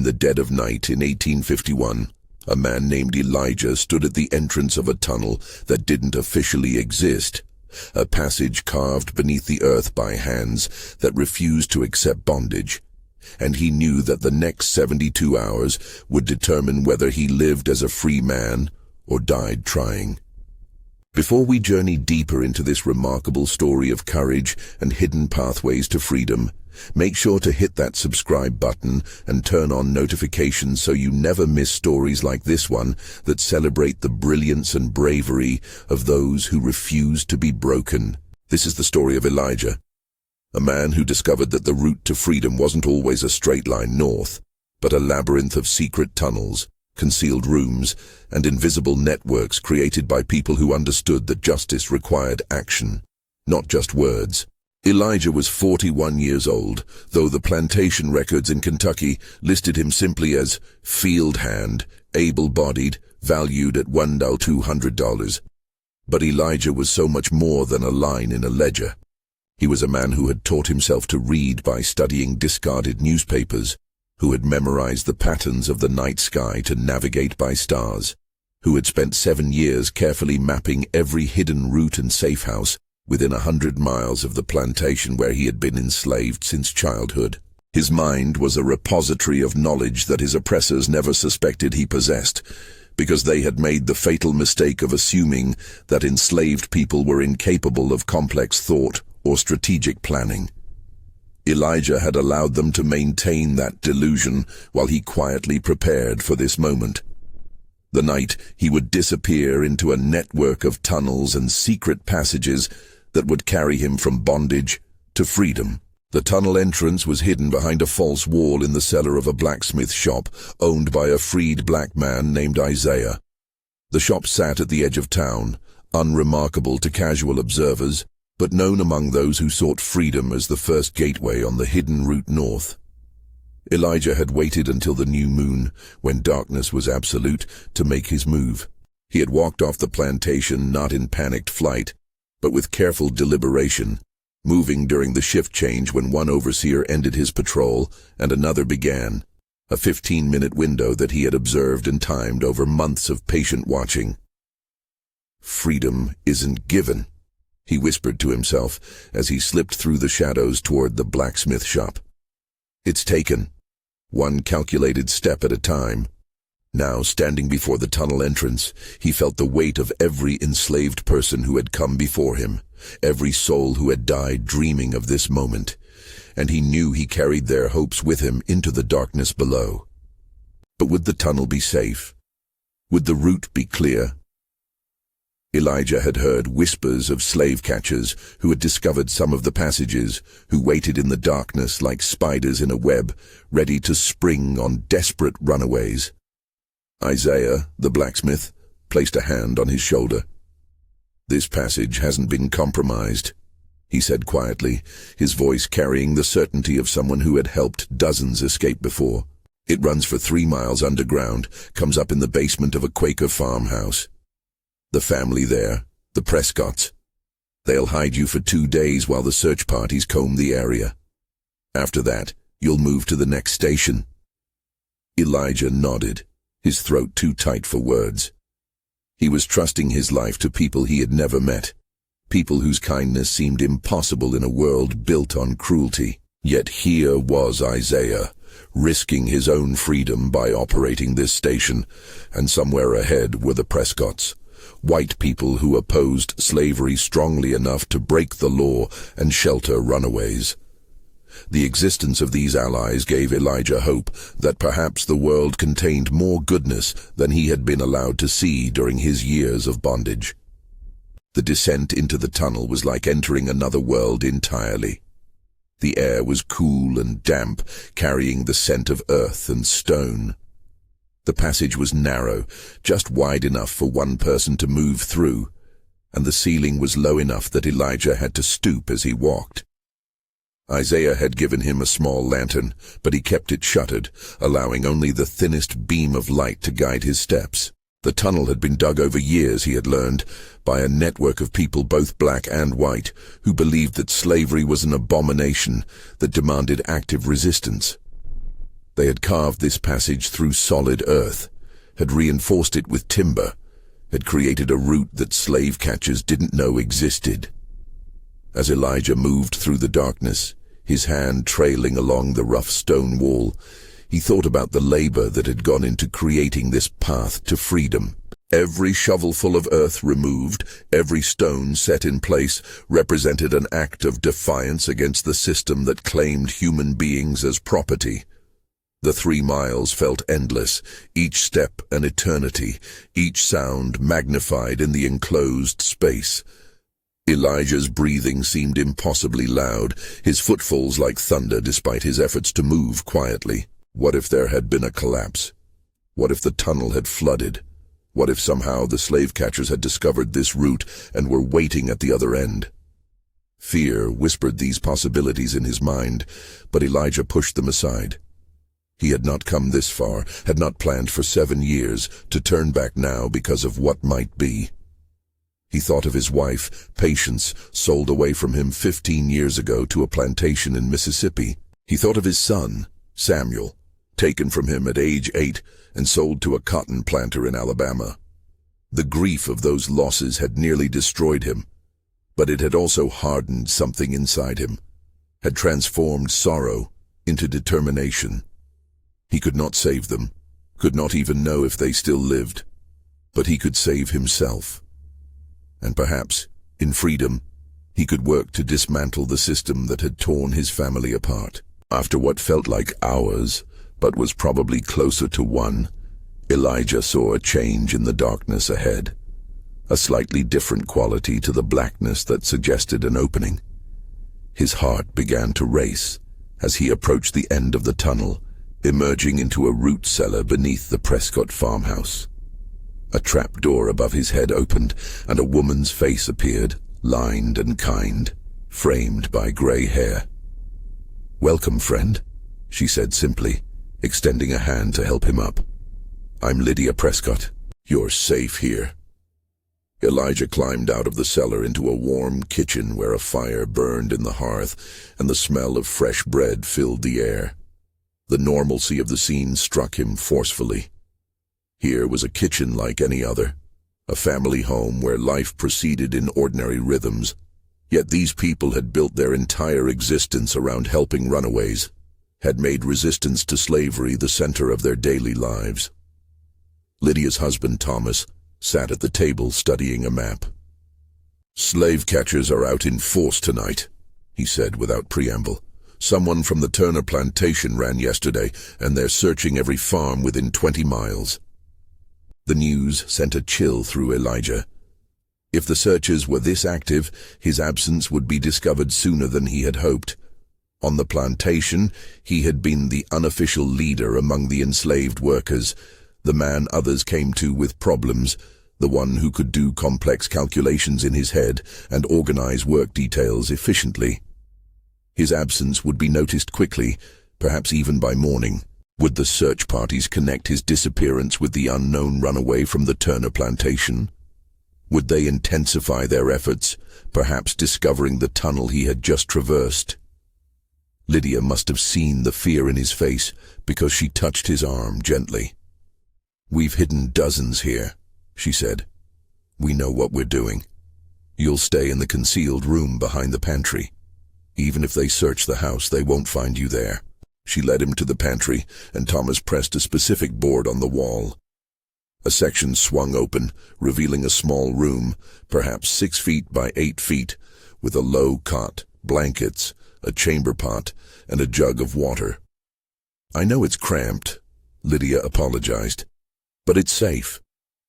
the dead of night in 1851, a man named Elijah stood at the entrance of a tunnel that didn't officially exist, a passage carved beneath the earth by hands that refused to accept bondage, and he knew that the next 72 hours would determine whether he lived as a free man or died trying. Before we journey deeper into this remarkable story of courage and hidden pathways to freedom, make sure to hit that subscribe button and turn on notifications so you never miss stories like this one that celebrate the brilliance and bravery of those who refuse to be broken. This is the story of Elijah, a man who discovered that the route to freedom wasn't always a straight line north, but a labyrinth of secret tunnels, concealed rooms, and invisible networks created by people who understood that justice required action, not just words. Elijah was 41 years old, though the plantation records in Kentucky listed him simply as field hand, able-bodied, valued at $1,200. But Elijah was so much more than a line in a ledger. He was a man who had taught himself to read by studying discarded newspapers, who had memorized the patterns of the night sky to navigate by stars, who had spent 7 years carefully mapping every hidden route and safe house within 100 miles of the plantation where he had been enslaved since childhood. His mind was a repository of knowledge that his oppressors never suspected he possessed, because they had made the fatal mistake of assuming that enslaved people were incapable of complex thought or strategic planning. Elijah had allowed them to maintain that delusion while he quietly prepared for this moment. The night he would disappear into a network of tunnels and secret passages that would carry him from bondage to freedom. The tunnel entrance was hidden behind a false wall in the cellar of a blacksmith shop owned by a freed black man named Isaiah. The shop sat at the edge of town, unremarkable to casual observers, but known among those who sought freedom as the first gateway on the hidden route north. Elijah had waited until the new moon, when darkness was absolute, to make his move. He had walked off the plantation not in panicked flight, but with careful deliberation, moving during the shift change when one overseer ended his patrol and another began, a 15-minute window that he had observed and timed over months of patient watching. "Freedom isn't given," he whispered to himself as he slipped through the shadows toward the blacksmith shop. "It's taken, one calculated step at a time." Now, standing before the tunnel entrance, he felt the weight of every enslaved person who had come before him, every soul who had died dreaming of this moment, and he knew he carried their hopes with him into the darkness below. But would the tunnel be safe? Would the route be clear? Elijah had heard whispers of slave catchers who had discovered some of the passages, who waited in the darkness like spiders in a web, ready to spring on desperate runaways. Isaiah, the blacksmith, placed a hand on his shoulder. "This passage hasn't been compromised," he said quietly, his voice carrying the certainty of someone who had helped dozens escape before. "It runs for 3 miles underground, comes up in the basement of a Quaker farmhouse. The family there, the Prescotts. They'll hide you for 2 days while the search parties comb the area. After that, you'll move to the next station." Elijah nodded, his throat too tight for words. He was trusting his life to people he had never met, people whose kindness seemed impossible in a world built on cruelty. Yet here was Isaiah, risking his own freedom by operating this station, and somewhere ahead were the Prescotts, white people who opposed slavery strongly enough to break the law and shelter runaways. The existence of these allies gave Elijah hope that perhaps the world contained more goodness than he had been allowed to see during his years of bondage. The descent into the tunnel was like entering another world entirely. The air was cool and damp, carrying the scent of earth and stone. The passage was narrow, just wide enough for one person to move through, and the ceiling was low enough that Elijah had to stoop as he walked. Isaiah had given him a small lantern, but he kept it shuttered, allowing only the thinnest beam of light to guide his steps. The tunnel had been dug over years, he had learned, by a network of people both black and white, who believed that slavery was an abomination that demanded active resistance. They had carved this passage through solid earth, had reinforced it with timber, had created a route that slave catchers didn't know existed. As Elijah moved through the darkness, his hand trailing along the rough stone wall, he thought about the labor that had gone into creating this path to freedom. Every shovelful of earth removed, every stone set in place, represented an act of defiance against the system that claimed human beings as property. The 3 miles felt endless, each step an eternity, each sound magnified in the enclosed space. Elijah's breathing seemed impossibly loud, his footfalls like thunder despite his efforts to move quietly. What if there had been a collapse? What if the tunnel had flooded? What if somehow the slave catchers had discovered this route and were waiting at the other end? Fear whispered these possibilities in his mind, but Elijah pushed them aside. He had not come this far, had not planned for 7 years, to turn back now because of what might be. He thought of his wife, Patience, sold away from him 15 years ago to a plantation in Mississippi. He thought of his son, Samuel, taken from him at age 8 and sold to a cotton planter in Alabama. The grief of those losses had nearly destroyed him, but it had also hardened something inside him, had transformed sorrow into determination. He could not save them, could not even know if they still lived, but he could save himself. And perhaps, in freedom, he could work to dismantle the system that had torn his family apart. After what felt like hours, but was probably closer to 1, Elijah saw a change in the darkness ahead, a slightly different quality to the blackness that suggested an opening. His heart began to race as he approached the end of the tunnel, emerging into a root cellar beneath the Prescott farmhouse. A trap door above his head opened, and a woman's face appeared, lined and kind, framed by gray hair. "Welcome, friend," she said simply, extending a hand to help him up. "I'm Lydia Prescott. You're safe here." Elijah climbed out of the cellar into a warm kitchen where a fire burned in the hearth, and the smell of fresh bread filled the air. The normalcy of the scene struck him forcefully. Here was a kitchen like any other, a family home where life proceeded in ordinary rhythms. Yet these people had built their entire existence around helping runaways, had made resistance to slavery the center of their daily lives. Lydia's husband, Thomas, sat at the table studying a map. "Slave catchers are out in force tonight," he said without preamble. "Someone from the Turner plantation ran yesterday, and they're searching every farm within 20 miles. The news sent a chill through Elijah. If the searchers were this active, his absence would be discovered sooner than he had hoped. On the plantation, he had been the unofficial leader among the enslaved workers, the man others came to with problems, the one who could do complex calculations in his head and organize work details efficiently. His absence would be noticed quickly, perhaps even by morning. Would the search parties connect his disappearance with the unknown runaway from the Turner plantation? Would they intensify their efforts, perhaps discovering the tunnel he had just traversed? Lydia must have seen the fear in his face because she touched his arm gently. "We've hidden dozens here," she said. "We know what we're doing. You'll stay in the concealed room behind the pantry. Even if they search the house, they won't find you there." She led him to the pantry, and Thomas pressed a specific board on the wall. A section swung open, revealing a small room, perhaps 6 feet by 8 feet, with a low cot, blankets, a chamber pot, and a jug of water. "I know it's cramped," Lydia apologized, "but it's safe.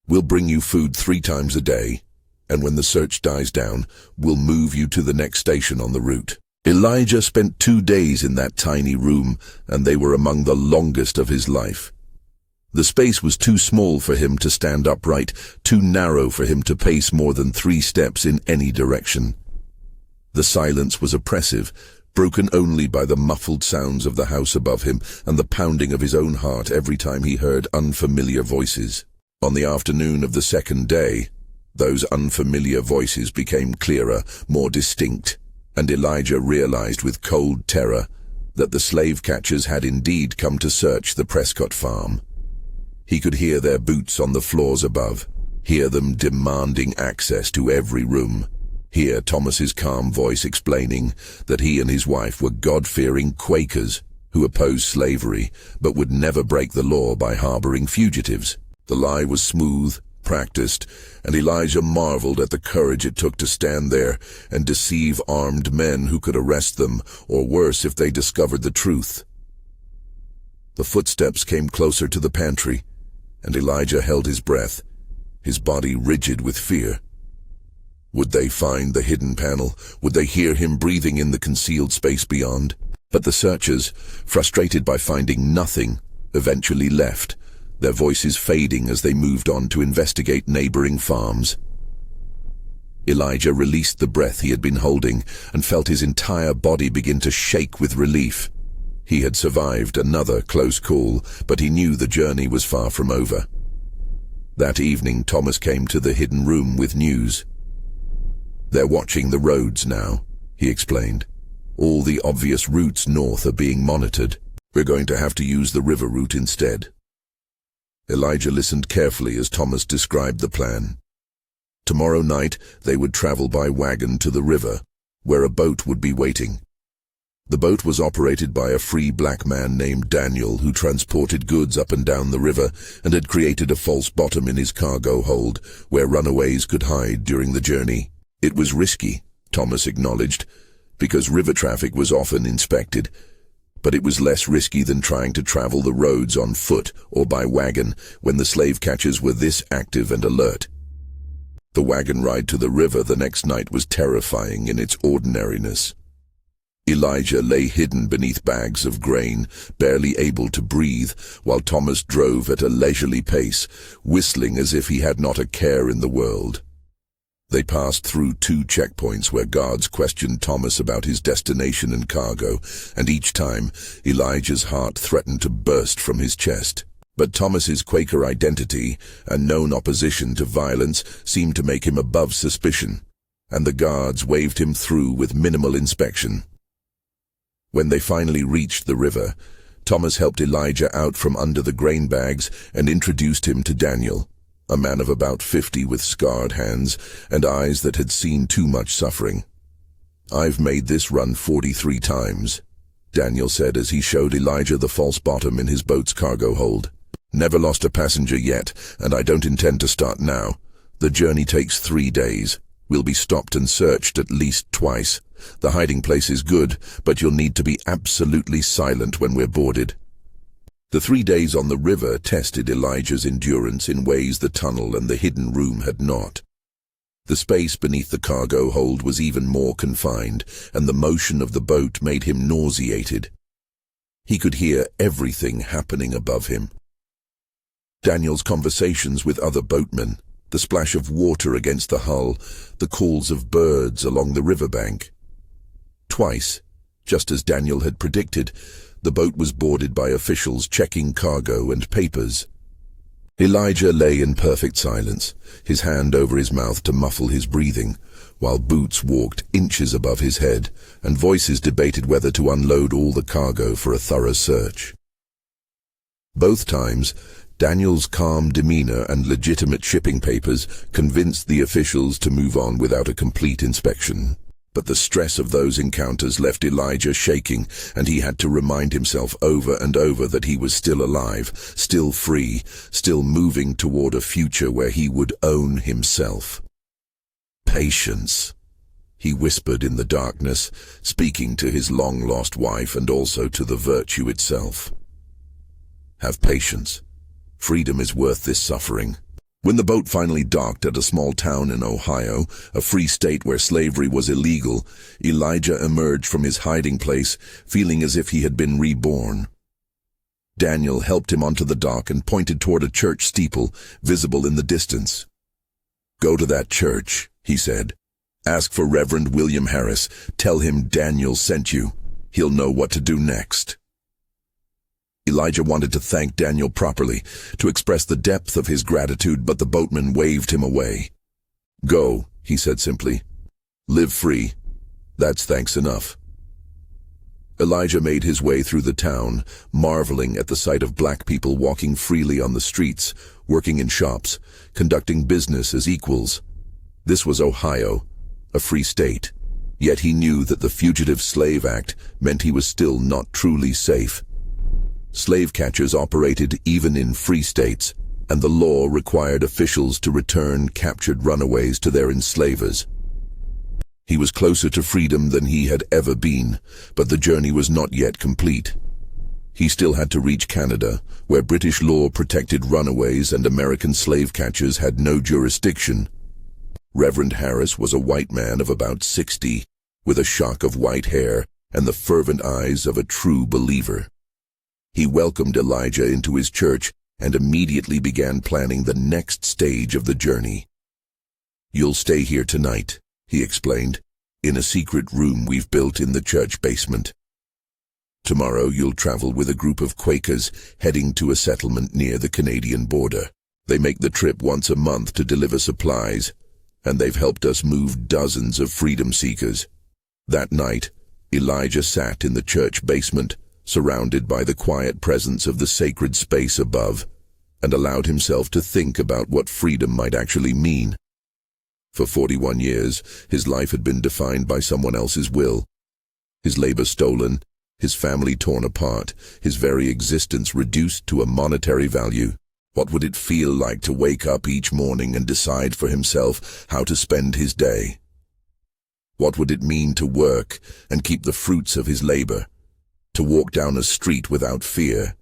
We'll bring you food 3 times a day, and when the search dies down, we'll move you to the next station on the route." Elijah spent 2 days in that tiny room, and they were among the longest of his life. The space was too small for him to stand upright, too narrow for him to pace more than 3 steps in any direction. The silence was oppressive, broken only by the muffled sounds of the house above him and the pounding of his own heart every time he heard unfamiliar voices. On the afternoon of the 2nd day, those unfamiliar voices became clearer, more distinct, and Elijah realized with cold terror that the slave catchers had indeed come to search the Prescott farm. He could hear their boots on the floors above, hear them demanding access to every room, hear Thomas's calm voice explaining that he and his wife were God-fearing Quakers who opposed slavery but would never break the law by harboring fugitives. The lie was smooth, practiced, and Elijah marveled at the courage it took to stand there and deceive armed men who could arrest them, or worse if they discovered the truth. The footsteps came closer to the pantry, and Elijah held his breath, his body rigid with fear. Would they find the hidden panel? Would they hear him breathing in the concealed space beyond? But the searchers, frustrated by finding nothing, eventually left, their voices fading as they moved on to investigate neighboring farms. Elijah released the breath he had been holding and felt his entire body begin to shake with relief. He had survived another close call, but he knew the journey was far from over. That evening, Thomas came to the hidden room with news. "They're watching the roads now," he explained. "All the obvious routes north are being monitored. We're going to have to use the river route instead." Elijah listened carefully as Thomas described the plan. Tomorrow night, they would travel by wagon to the river, where a boat would be waiting. The boat was operated by a free black man named Daniel, who transported goods up and down the river and had created a false bottom in his cargo hold, where runaways could hide during the journey. It was risky, Thomas acknowledged, because river traffic was often inspected, but it was less risky than trying to travel the roads on foot or by wagon when the slave catchers were this active and alert. The wagon ride to the river the next night was terrifying in its ordinariness. Elijah lay hidden beneath bags of grain, barely able to breathe, while Thomas drove at a leisurely pace, whistling as if he had not a care in the world. They passed through 2 checkpoints where guards questioned Thomas about his destination and cargo, and each time Elijah's heart threatened to burst from his chest. But Thomas's Quaker identity and known opposition to violence seemed to make him above suspicion, and the guards waved him through with minimal inspection. When they finally reached the river, Thomas helped Elijah out from under the grain bags and introduced him to Daniel, a man of about 50 with scarred hands and eyes that had seen too much suffering. "I've made this run 43 times, Daniel said as he showed Elijah the false bottom in his boat's cargo hold. "Never lost a passenger yet, and I don't intend to start now. The journey takes 3 days. We'll be stopped and searched at least twice. The hiding place is good, but you'll need to be absolutely silent when we're boarded." The 3 days on the river tested Elijah's endurance in ways the tunnel and the hidden room had not. The space beneath the cargo hold was even more confined, and the motion of the boat made him nauseated. He could hear everything happening above him. Daniel's conversations with other boatmen, the splash of water against the hull, the calls of birds along the riverbank. Twice, just as Daniel had predicted, the boat was boarded by officials checking cargo and papers. Elijah lay in perfect silence, his hand over his mouth to muffle his breathing, while boots walked inches above his head and voices debated whether to unload all the cargo for a thorough search. Both times, Daniel's calm demeanor and legitimate shipping papers convinced the officials to move on without a complete inspection. But the stress of those encounters left Elijah shaking, and he had to remind himself over and over that he was still alive, still free, still moving toward a future where he would own himself. "Patience," he whispered in the darkness, speaking to his long-lost wife and also to the virtue itself. "Have patience. Freedom is worth this suffering." When the boat finally docked at a small town in Ohio, a free state where slavery was illegal, Elijah emerged from his hiding place, feeling as if he had been reborn. Daniel helped him onto the dock and pointed toward a church steeple, visible in the distance. "Go to that church," he said. "Ask for Reverend William Harris. Tell him Daniel sent you. He'll know what to do next." Elijah wanted to thank Daniel properly, to express the depth of his gratitude, but the boatman waved him away. "Go," he said simply. "Live free. That's thanks enough." Elijah made his way through the town, marveling at the sight of black people walking freely on the streets, working in shops, conducting business as equals. This was Ohio, a free state. Yet he knew that the Fugitive Slave Act meant he was still not truly safe. Slave catchers operated even in free states, and the law required officials to return captured runaways to their enslavers. He was closer to freedom than he had ever been, but the journey was not yet complete. He still had to reach Canada, where British law protected runaways and American slave catchers had no jurisdiction. Reverend Harris was a white man of about 60, with a shock of white hair and the fervent eyes of a true believer. He welcomed Elijah into his church and immediately began planning the next stage of the journey. "You'll stay here tonight," he explained, "in a secret room we've built in the church basement. Tomorrow you'll travel with a group of Quakers heading to a settlement near the Canadian border. They make the trip once a month to deliver supplies, and they've helped us move dozens of freedom seekers." That night, Elijah sat in the church basement, surrounded by the quiet presence of the sacred space above, and allowed himself to think about what freedom might actually mean. For 41 years, his life had been defined by someone else's will. His labor stolen, his family torn apart, his very existence reduced to a monetary value. What would it feel like to wake up each morning and decide for himself how to spend his day? What would it mean to work and keep the fruits of his labor? To walk down a street without fear?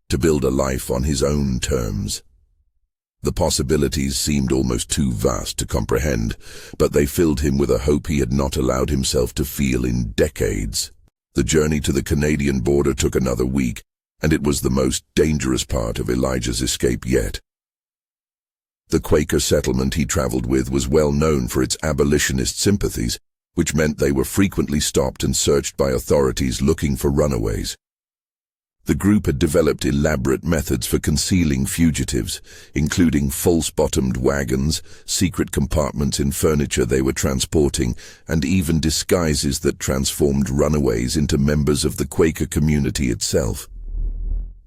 To build a life on his own terms? The possibilities seemed almost too vast to comprehend, but they filled him with a hope he had not allowed himself to feel in decades. The journey to the Canadian border took another week, and it was the most dangerous part of Elijah's escape yet. The Quaker settlement he traveled with was well known for its abolitionist sympathies, which meant they were frequently stopped and searched by authorities looking for runaways. The group had developed elaborate methods for concealing fugitives, including false-bottomed wagons, secret compartments in furniture they were transporting, and even disguises that transformed runaways into members of the Quaker community itself.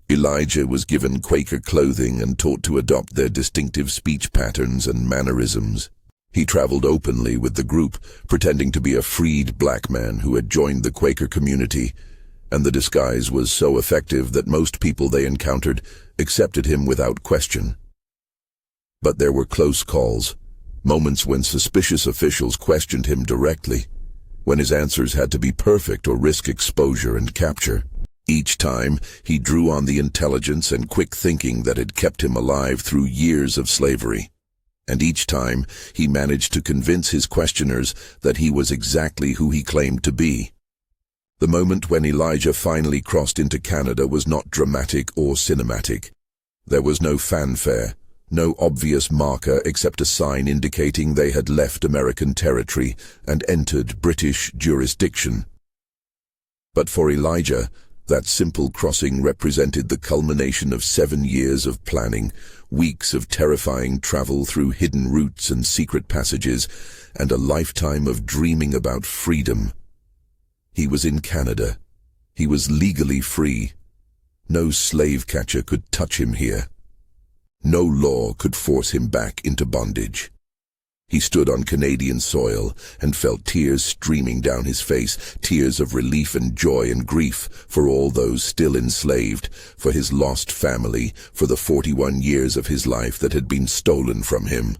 Elijah was given Quaker clothing and taught to adopt their distinctive speech patterns and mannerisms. He traveled openly with the group, pretending to be a freed black man who had joined the Quaker community, and the disguise was so effective that most people they encountered accepted him without question. But there were close calls, moments when suspicious officials questioned him directly, when his answers had to be perfect or risk exposure and capture. Each time, he drew on the intelligence and quick thinking that had kept him alive through years of slavery. And each time, he managed to convince his questioners that he was exactly who he claimed to be. The moment when Elijah finally crossed into Canada was not dramatic or cinematic. There was no fanfare, no obvious marker except a sign indicating they had left American territory and entered British jurisdiction. But for Elijah, that simple crossing represented the culmination of 7 years of planning, weeks of terrifying travel through hidden routes and secret passages, and a lifetime of dreaming about freedom. He was in Canada. He was legally free. No slave catcher could touch him here. No law could force him back into bondage. He stood on Canadian soil and felt tears streaming down his face, tears of relief and joy and grief for all those still enslaved, for his lost family, for the 41 years of his life that had been stolen from him.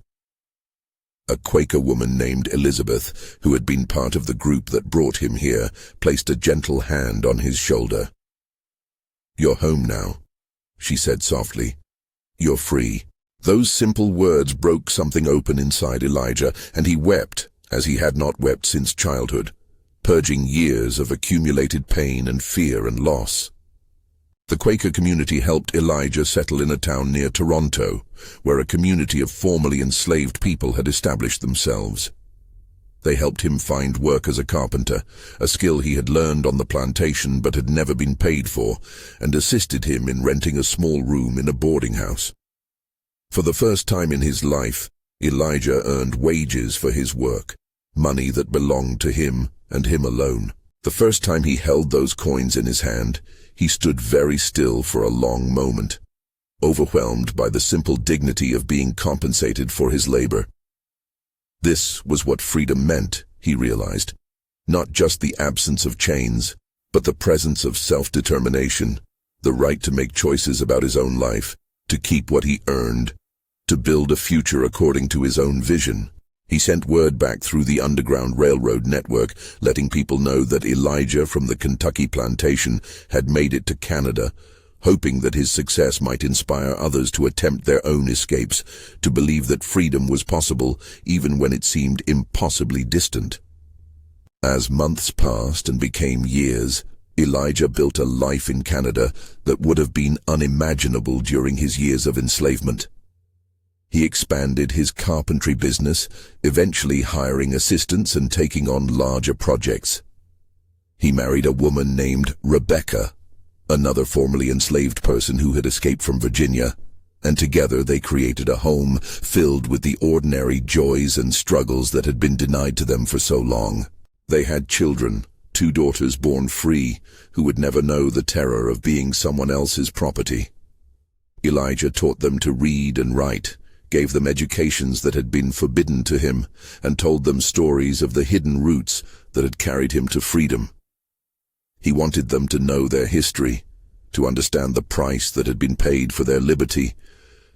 A Quaker woman named Elizabeth, who had been part of the group that brought him here, placed a gentle hand on his shoulder. "You're home now," she said softly. "You're free." Those simple words broke something open inside Elijah, and he wept, as he had not wept since childhood, purging years of accumulated pain and fear and loss. The Quaker community helped Elijah settle in a town near Toronto, where a community of formerly enslaved people had established themselves. They helped him find work as a carpenter, a skill he had learned on the plantation but had never been paid for, and assisted him in renting a small room in a boarding house. For the first time in his life, Elijah earned wages for his work, money that belonged to him and him alone. The first time he held those coins in his hand, he stood very still for a long moment, overwhelmed by the simple dignity of being compensated for his labor. This was what freedom meant, he realized. Not just the absence of chains, but the presence of self-determination, the right to make choices about his own life, to keep what he earned, to build a future according to his own vision. He sent word back through the Underground Railroad network, letting people know that Elijah from the Kentucky plantation had made it to Canada, hoping that his success might inspire others to attempt their own escapes, to believe that freedom was possible even when it seemed impossibly distant. As months passed and became years, Elijah built a life in Canada that would have been unimaginable during his years of enslavement. He expanded his carpentry business, eventually hiring assistants and taking on larger projects. He married a woman named Rebecca, another formerly enslaved person who had escaped from Virginia, and together they created a home filled with the ordinary joys and struggles that had been denied to them for so long. They had children, 2 daughters born free, who would never know the terror of being someone else's property. Elijah taught them to read and write, gave them educations that had been forbidden to him, and told them stories of the hidden roots that had carried him to freedom. He wanted them to know their history, to understand the price that had been paid for their liberty,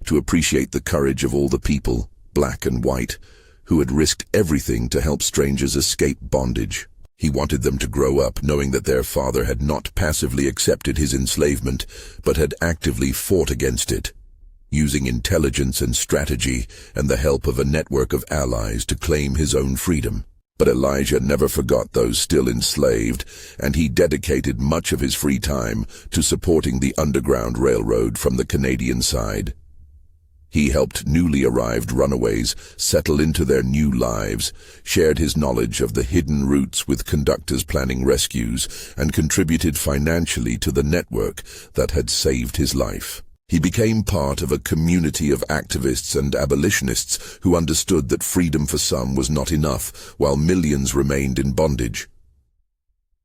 to appreciate the courage of all the people, black and white, who had risked everything to help strangers escape bondage. He wanted them to grow up knowing that their father had not passively accepted his enslavement, but had actively fought against it, using intelligence and strategy and the help of a network of allies to claim his own freedom. But Elijah never forgot those still enslaved, and he dedicated much of his free time to supporting the Underground Railroad from the Canadian side. He helped newly arrived runaways settle into their new lives, shared his knowledge of the hidden routes with conductors planning rescues, and contributed financially to the network that had saved his life. He became part of a community of activists and abolitionists who understood that freedom for some was not enough, while millions remained in bondage.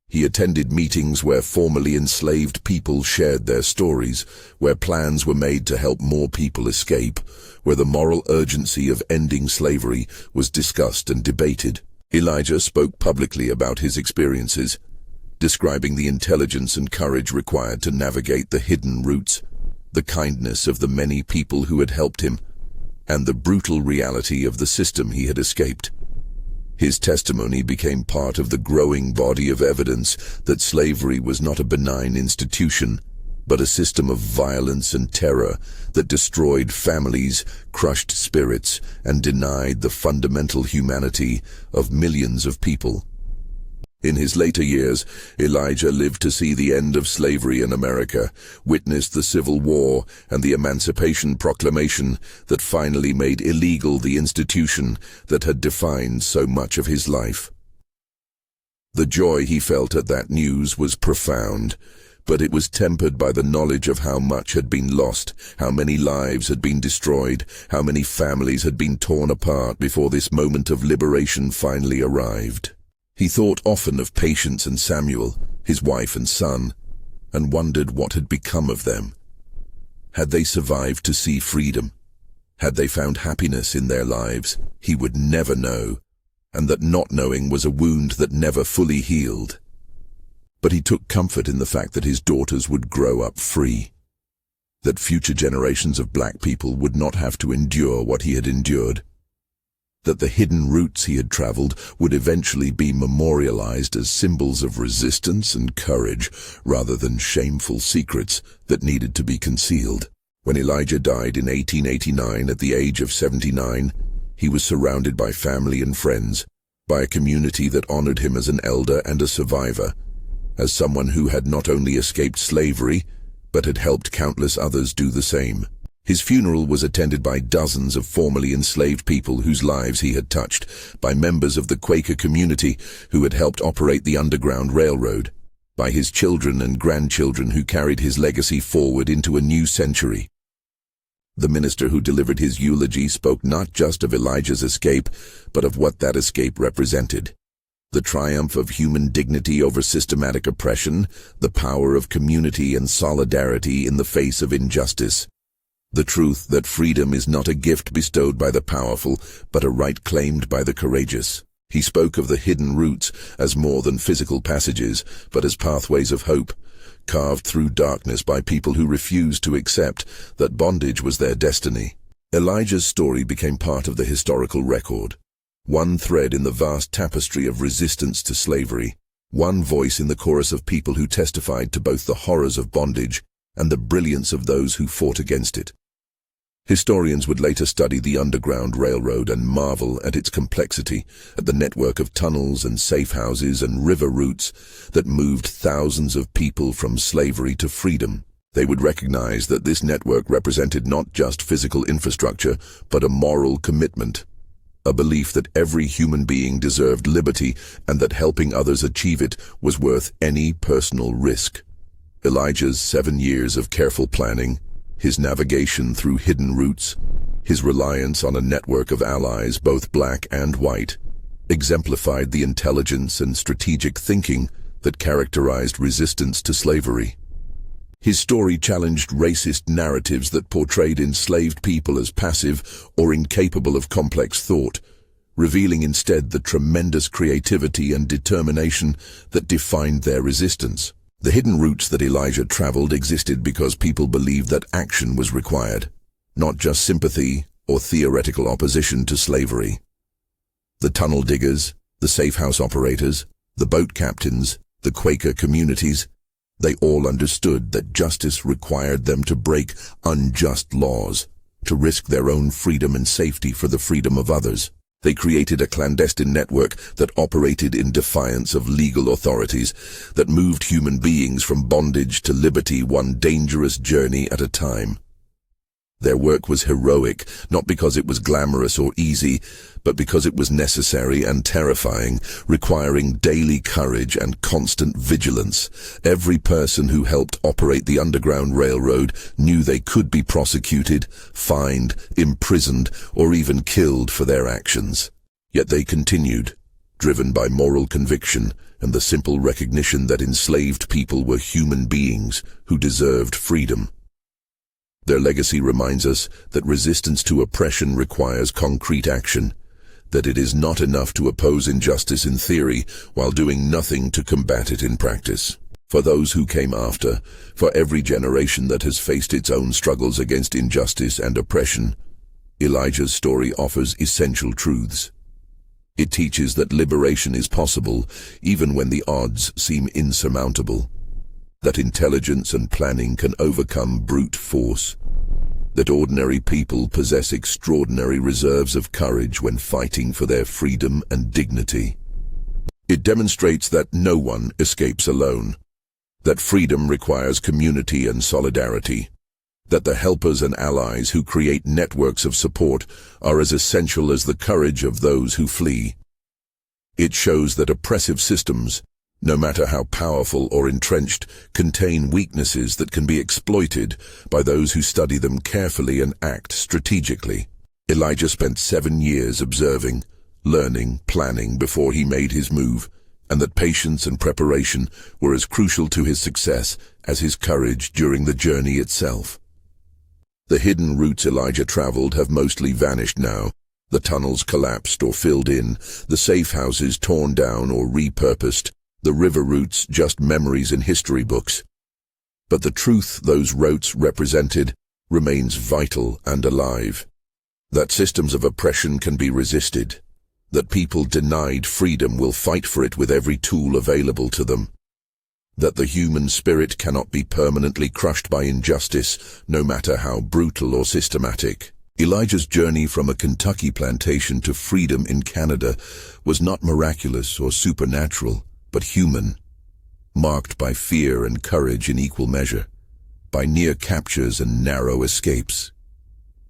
He attended meetings where formerly enslaved people shared their stories, where plans were made to help more people escape, where the moral urgency of ending slavery was discussed and debated. Elijah spoke publicly about his experiences, describing the intelligence and courage required to navigate the hidden routes, the kindness of the many people who had helped him, and the brutal reality of the system he had escaped. His testimony became part of the growing body of evidence that slavery was not a benign institution, but a system of violence and terror that destroyed families, crushed spirits, and denied the fundamental humanity of millions of people. In his later years, Elijah lived to see the end of slavery in America, witnessed the Civil War and the Emancipation Proclamation that finally made illegal the institution that had defined so much of his life. The joy he felt at that news was profound, but it was tempered by the knowledge of how much had been lost, how many lives had been destroyed, how many families had been torn apart before this moment of liberation finally arrived. He thought often of Patience and Samuel, his wife and son, and wondered what had become of them. Had they survived to see freedom? Had they found happiness in their lives? He would never know, and that not knowing was a wound that never fully healed. But he took comfort in the fact that his daughters would grow up free, that future generations of black people would not have to endure what he had endured, that the hidden routes he had traveled would eventually be memorialized as symbols of resistance and courage rather than shameful secrets that needed to be concealed. When Elijah died in 1889 at the age of 79, he was surrounded by family and friends, by a community that honored him as an elder and a survivor, as someone who had not only escaped slavery, but had helped countless others do the same. His funeral was attended by dozens of formerly enslaved people whose lives he had touched, by members of the Quaker community who had helped operate the Underground Railroad, by his children and grandchildren who carried his legacy forward into a new century. The minister who delivered his eulogy spoke not just of Elijah's escape, but of what that escape represented. The triumph of human dignity over systematic oppression, the power of community and solidarity in the face of injustice. The truth that freedom is not a gift bestowed by the powerful, but a right claimed by the courageous. He spoke of the hidden routes as more than physical passages, but as pathways of hope, carved through darkness by people who refused to accept that bondage was their destiny. Elijah's story became part of the historical record. One thread in the vast tapestry of resistance to slavery, one voice in the chorus of people who testified to both the horrors of bondage and the brilliance of those who fought against it. Historians would later study the Underground Railroad and marvel at its complexity, at the network of tunnels and safe houses and river routes that moved thousands of people from slavery to freedom. They would recognize that this network represented not just physical infrastructure, but a moral commitment, a belief that every human being deserved liberty and that helping others achieve it was worth any personal risk. Elijah's 7 years of careful planning, his navigation through hidden routes, his reliance on a network of allies, both black and white, exemplified the intelligence and strategic thinking that characterized resistance to slavery. His story challenged racist narratives that portrayed enslaved people as passive or incapable of complex thought, revealing instead the tremendous creativity and determination that defined their resistance. The hidden routes that Elijah traveled existed because people believed that action was required, not just sympathy or theoretical opposition to slavery. The tunnel diggers, the safe house operators, the boat captains, the Quaker communities, they all understood that justice required them to break unjust laws, to risk their own freedom and safety for the freedom of others. They created a clandestine network that operated in defiance of legal authorities, that moved human beings from bondage to liberty, one dangerous journey at a time. Their work was heroic, not because it was glamorous or easy, but because it was necessary and terrifying, requiring daily courage and constant vigilance. Every person who helped operate the Underground Railroad knew they could be prosecuted, fined, imprisoned, or even killed for their actions. Yet they continued, driven by moral conviction and the simple recognition that enslaved people were human beings who deserved freedom. Their legacy reminds us that resistance to oppression requires concrete action, that it is not enough to oppose injustice in theory while doing nothing to combat it in practice. For those who came after, for every generation that has faced its own struggles against injustice and oppression, Elijah's story offers essential truths. It teaches that liberation is possible even when the odds seem insurmountable, that intelligence and planning can overcome brute force, that ordinary people possess extraordinary reserves of courage when fighting for their freedom and dignity. It demonstrates that no one escapes alone, that freedom requires community and solidarity, that the helpers and allies who create networks of support are as essential as the courage of those who flee. It shows that oppressive systems, no matter how powerful or entrenched, contain weaknesses that can be exploited by those who study them carefully and act strategically. Elijah spent 7 years observing, learning, planning before he made his move, and that patience and preparation were as crucial to his success as his courage during the journey itself. The hidden routes Elijah traveled have mostly vanished now. The tunnels collapsed or filled in, the safe houses torn down or repurposed, the river routes just memories in history books. But the truth those routes represented remains vital and alive. That systems of oppression can be resisted. That people denied freedom will fight for it with every tool available to them. That the human spirit cannot be permanently crushed by injustice, no matter how brutal or systematic. Elijah's journey from a Kentucky plantation to freedom in Canada was not miraculous or supernatural, but human, marked by fear and courage in equal measure, by near captures and narrow escapes,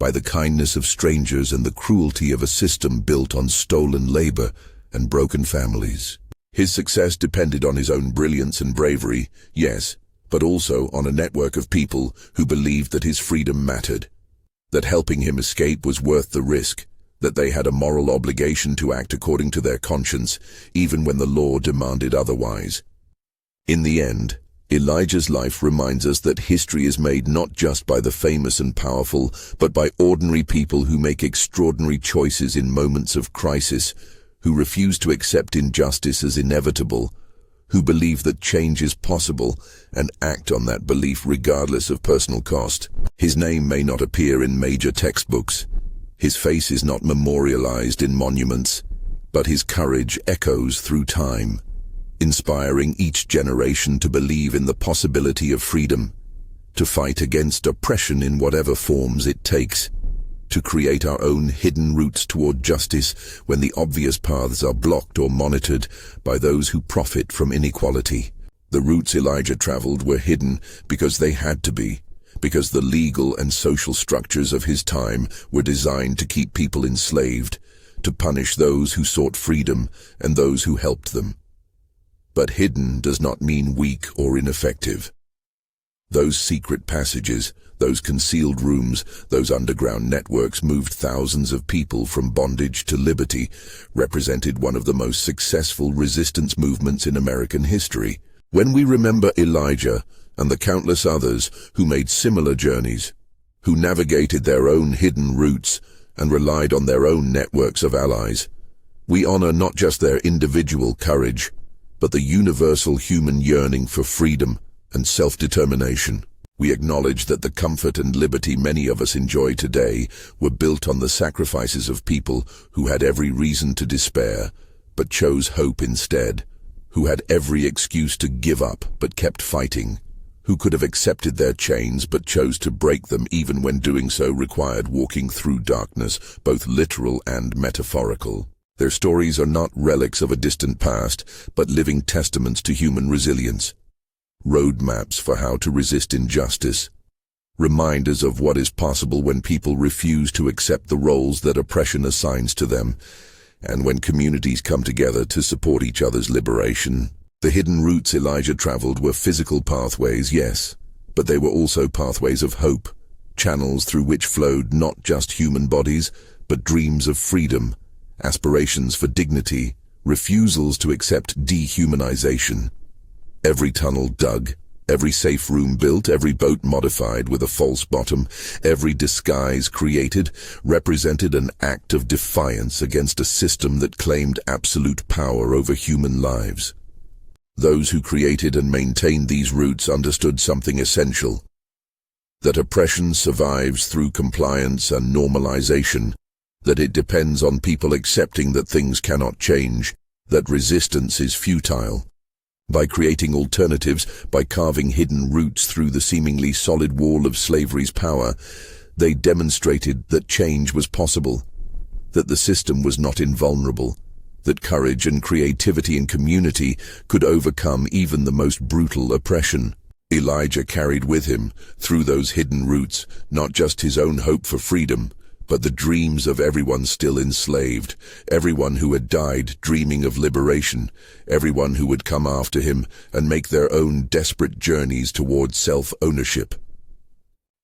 by the kindness of strangers and the cruelty of a system built on stolen labor and broken families. His success depended on his own brilliance and bravery, yes, but also on a network of people who believed that his freedom mattered, that helping him escape was worth the risk, that they had a moral obligation to act according to their conscience, even when the law demanded otherwise. In the end, Elijah's life reminds us that history is made not just by the famous and powerful, but by ordinary people who make extraordinary choices in moments of crisis, who refuse to accept injustice as inevitable, who believe that change is possible and act on that belief regardless of personal cost. His name may not appear in major textbooks. His face is not memorialized in monuments, but his courage echoes through time, inspiring each generation to believe in the possibility of freedom, to fight against oppression in whatever forms it takes, to create our own hidden routes toward justice when the obvious paths are blocked or monitored by those who profit from inequality. The routes Elijah traveled were hidden because they had to be, because the legal and social structures of his time were designed to keep people enslaved, to punish those who sought freedom and those who helped them. But hidden does not mean weak or ineffective. Those secret passages, those concealed rooms, those underground networks moved thousands of people from bondage to liberty, represented one of the most successful resistance movements in American history. When we remember Elijah and the countless others who made similar journeys, who navigated their own hidden routes and relied on their own networks of allies, we honor not just their individual courage, but the universal human yearning for freedom and self-determination. We acknowledge that the comfort and liberty many of us enjoy today were built on the sacrifices of people who had every reason to despair, but chose hope instead, who had every excuse to give up but kept fighting, who could have accepted their chains but chose to break them even when doing so required walking through darkness, both literal and metaphorical. Their stories are not relics of a distant past, but living testaments to human resilience. Roadmaps for how to resist injustice, reminders of what is possible when people refuse to accept the roles that oppression assigns to them, and when communities come together to support each other's liberation. The hidden routes Elijah traveled were physical pathways, yes, but they were also pathways of hope, channels through which flowed not just human bodies, but dreams of freedom, aspirations for dignity, refusals to accept dehumanization. Every tunnel dug, every safe room built, every boat modified with a false bottom, every disguise created, represented an act of defiance against a system that claimed absolute power over human lives. Those who created and maintained these routes understood something essential: that oppression survives through compliance and normalization, that it depends on people accepting that things cannot change, that resistance is futile. By creating alternatives, by carving hidden routes through the seemingly solid wall of slavery's power, they demonstrated that change was possible, that the system was not invulnerable, that courage and creativity in community could overcome even the most brutal oppression. Elijah carried with him, through those hidden routes, not just his own hope for freedom, but the dreams of everyone still enslaved, everyone who had died dreaming of liberation, everyone who would come after him and make their own desperate journeys towards self-ownership.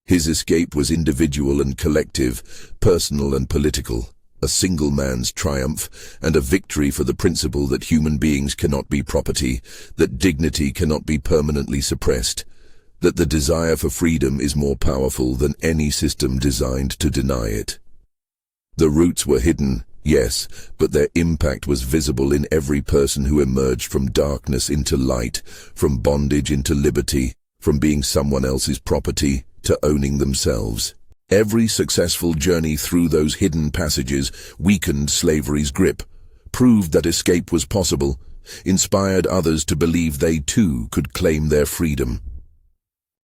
His escape was individual and collective, personal and political, a single man's triumph and a victory for the principle that human beings cannot be property, that dignity cannot be permanently suppressed, that the desire for freedom is more powerful than any system designed to deny it. The roots were hidden, yes, but their impact was visible in every person who emerged from darkness into light, from bondage into liberty, from being someone else's property to owning themselves. Every successful journey through those hidden passages weakened slavery's grip, proved that escape was possible, inspired others to believe they too could claim their freedom.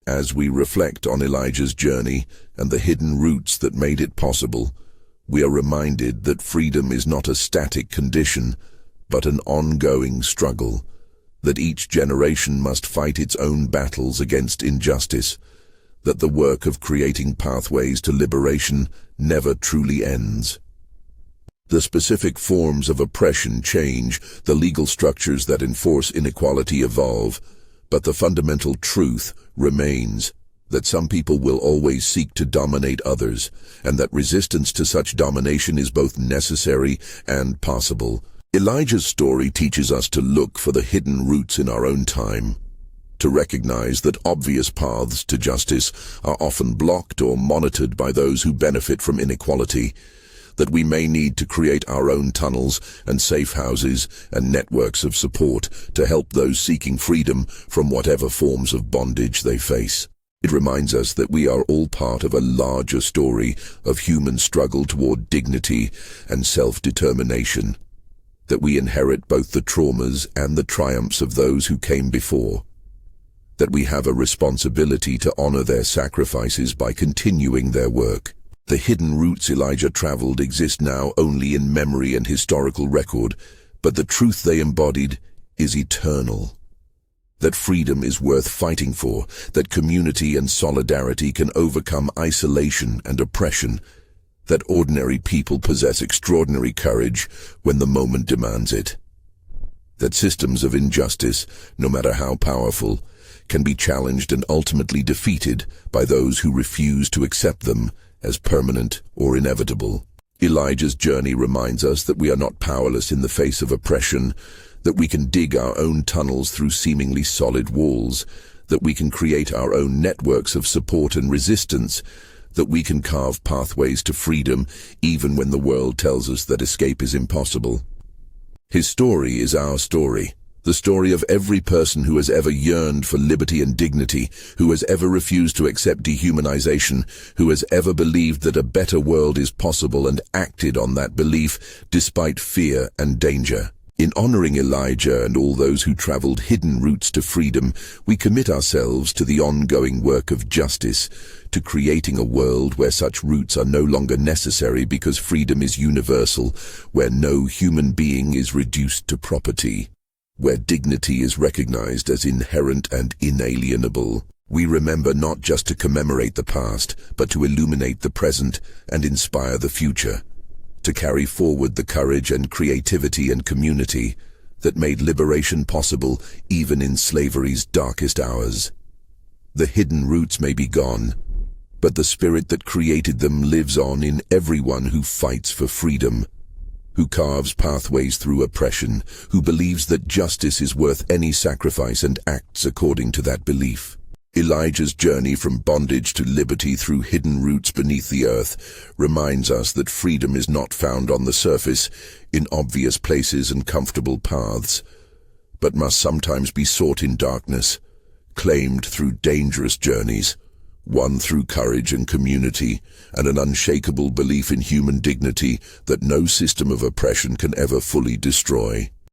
As we reflect on Elijah's journey and the hidden routes that made it possible, we are reminded that freedom is not a static condition, but an ongoing struggle, that each generation must fight its own battles against injustice, that the work of creating pathways to liberation never truly ends. The specific forms of oppression change, the legal structures that enforce inequality evolve, but the fundamental truth remains: that some people will always seek to dominate others, and that resistance to such domination is both necessary and possible. Elijah's story teaches us to look for the hidden roots in our own time, to recognize that obvious paths to justice are often blocked or monitored by those who benefit from inequality, that we may need to create our own tunnels and safe houses and networks of support to help those seeking freedom from whatever forms of bondage they face. It reminds us that we are all part of a larger story of human struggle toward dignity and self-determination, that we inherit both the traumas and the triumphs of those who came before, that we have a responsibility to honor their sacrifices by continuing their work. The hidden routes Elijah traveled exist now only in memory and historical record, but the truth they embodied is eternal. That freedom is worth fighting for, that community and solidarity can overcome isolation and oppression, that ordinary people possess extraordinary courage when the moment demands it, that systems of injustice, no matter how powerful, can be challenged and ultimately defeated by those who refuse to accept them as permanent or inevitable. Elijah's journey reminds us that we are not powerless in the face of oppression, that we can dig our own tunnels through seemingly solid walls, that we can create our own networks of support and resistance, that we can carve pathways to freedom even when the world tells us that escape is impossible. His story is our story, the story of every person who has ever yearned for liberty and dignity, who has ever refused to accept dehumanization, who has ever believed that a better world is possible and acted on that belief despite fear and danger. In honoring Elijah and all those who traveled hidden routes to freedom, we commit ourselves to the ongoing work of justice, to creating a world where such routes are no longer necessary because freedom is universal, where no human being is reduced to property, where dignity is recognized as inherent and inalienable. We remember not just to commemorate the past, but to illuminate the present and inspire the future, to carry forward the courage and creativity and community that made liberation possible even in slavery's darkest hours. The hidden roots may be gone, but the spirit that created them lives on in everyone who fights for freedom, who carves pathways through oppression, who believes that justice is worth any sacrifice and acts according to that belief. Elijah's journey from bondage to liberty through hidden roots beneath the earth reminds us that freedom is not found on the surface, in obvious places and comfortable paths, but must sometimes be sought in darkness, claimed through dangerous journeys, won through courage and community, and an unshakable belief in human dignity that no system of oppression can ever fully destroy.